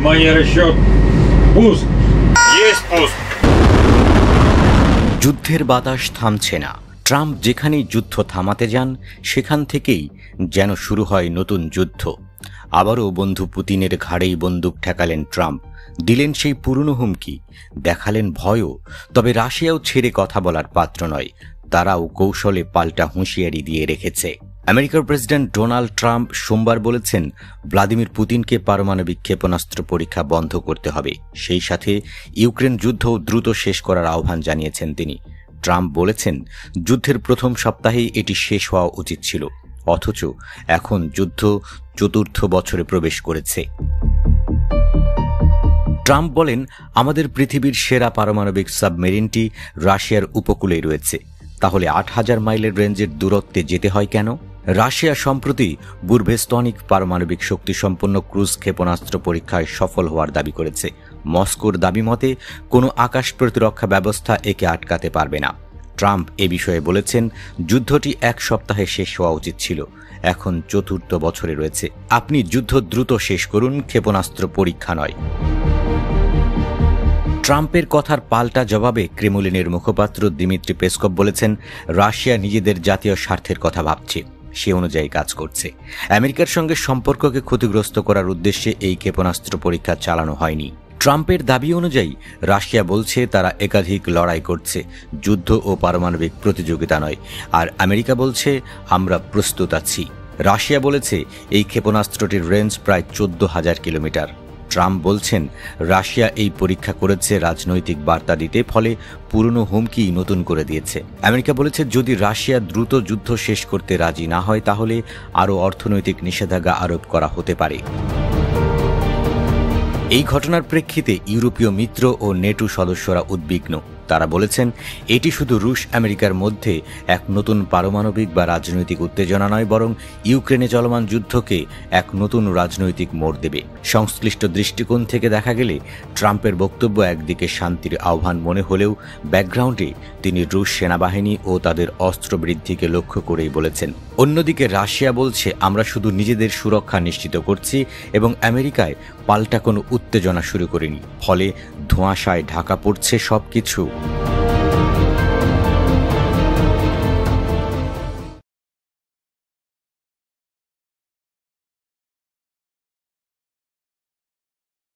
Внимание, расчет. Пуск. Есть пуск. যুদ্ধের বাতাস থামছে না। ট্রাম্প যেখানেই যুদ্ধ থামাতে যান সেখান থেকেই যেন শুরু হয় নতুন যুদ্ধ। আবারও বন্ধু পুতিনের ঘাড়েই বন্দুক ঠেকালেন ট্রাম্প, দিলেন সেই পুরনো হুমকি, দেখালেন ভয়ও। তবে রাশিয়াও ছেড়ে কথা বলার পাত্র নয়, তারাও কৌশলে পাল্টা হুঁশিয়ারি দিয়ে রেখেছে। আমেরিকার প্রেসিডেন্ট ডোনাল্ড ট্রাম্প সোমবার বলেছেন ভ্লাদিমির পুতিনকে পারমাণবিক ক্ষেপণাস্ত্র পরীক্ষা বন্ধ করতে হবে। সেই সাথে ইউক্রেন যুদ্ধ দ্রুত শেষ করার আহ্বান জানিয়েছেন তিনি। ট্রাম্প বলেছেন যুদ্ধের প্রথম সপ্তাহেই এটি শেষ হওয়া উচিত ছিল, অথচ এখন যুদ্ধ চতুর্থ বছরে প্রবেশ করেছে। ট্রাম্প বলেন আমাদের পৃথিবীর সেরা পারমাণবিক সাবমেরিনটি রাশিয়ার উপকূলেই রয়েছে, তাহলে ৮,০০০ মাইলের রেঞ্জের দূরত্বে যেতে হয় কেন? রাশিয়া সম্প্রতি বুরভেস্তনিক পারমাণবিক শক্তিসম্পন্ন ক্রুজ ক্ষেপণাস্ত্র পরীক্ষায় সফল হওয়ার দাবি করেছে। মস্কোর দাবি মতে কোনো আকাশ প্রতিরক্ষা ব্যবস্থা একে আটকাতে পারবে না। ট্রাম্প এ বিষয়ে বলেছেন যুদ্ধটি ১ সপ্তাহে শেষ হওয়া উচিত ছিল, এখন চতুর্থ বছরে রয়েছে। আপনি যুদ্ধ দ্রুত শেষ করুন, ক্ষেপণাস্ত্র পরীক্ষা নয়। ট্রাম্পের কথার পাল্টা জবাবে ক্রেমলিনের মুখপাত্র দিমিত্রি পেসকভ বলেছেন রাশিয়া নিজেদের জাতীয় স্বার্থের কথা ভাবছে, সে অনুযায়ী কাজ করছে। আমেরিকার সঙ্গে সম্পর্ককে ক্ষতিগ্রস্ত করার উদ্দেশ্যে এই ক্ষেপণাস্ত্র পরীক্ষা চালানো হয়নি। ট্রাম্পের দাবি অনুযায়ী রাশিয়া বলছে তারা একাধিক লড়াই করছে, যুদ্ধ ও পারমাণবিক প্রতিযোগিতা নয়। আর আমেরিকা বলছে আমরা প্রস্তুত আছি। রাশিয়া বলেছে এই ক্ষেপণাস্ত্রটির রেঞ্জ প্রায় ১৪,০০০ কিলোমিটার। ট্রাম্প বলছেন রাশিয়া এই পরীক্ষা করেছে রাজনৈতিক বার্তা দিতে, ফলে পুরনো হুমকি নতুন করে দিয়েছে। আমেরিকা বলেছে যদি রাশিয়া দ্রুত যুদ্ধ শেষ করতে রাজি না হয় তাহলে আরও অর্থনৈতিক নিষেধাজ্ঞা আরোপ করা হতে পারে। এই ঘটনার প্রেক্ষিতে ইউরোপীয় মিত্র ও নেটো সদস্যরা উদ্বিগ্ন। তারা বলেছেন এটি শুধু রুশ আমেরিকার মধ্যে এক নতুন পারমাণবিক বা রাজনৈতিক উত্তেজনা নয়, বরং ইউক্রেনে চলমান যুদ্ধকে এক নতুন রাজনৈতিক মোড় দেবে। সংশ্লিষ্ট দৃষ্টিকোণ থেকে দেখা গেলে ট্রাম্পের বক্তব্য একদিকে শান্তির আহ্বান মনে হলেও ব্যাকগ্রাউন্ডে তিনি রুশ সেনাবাহিনী ও তাদের অস্ত্র বৃদ্ধিকে লক্ষ্য করেই বলেছেন। অন্যদিকে রাশিয়া বলছে আমরা শুধু নিজেদের সুরক্ষা নিশ্চিত করছি এবং আমেরিকায় পাল্টা কোনো উত্তেজনা শুরু করিনি, ফলে ধোঁয়াশায় ঢাকা পড়ছে সবকিছু।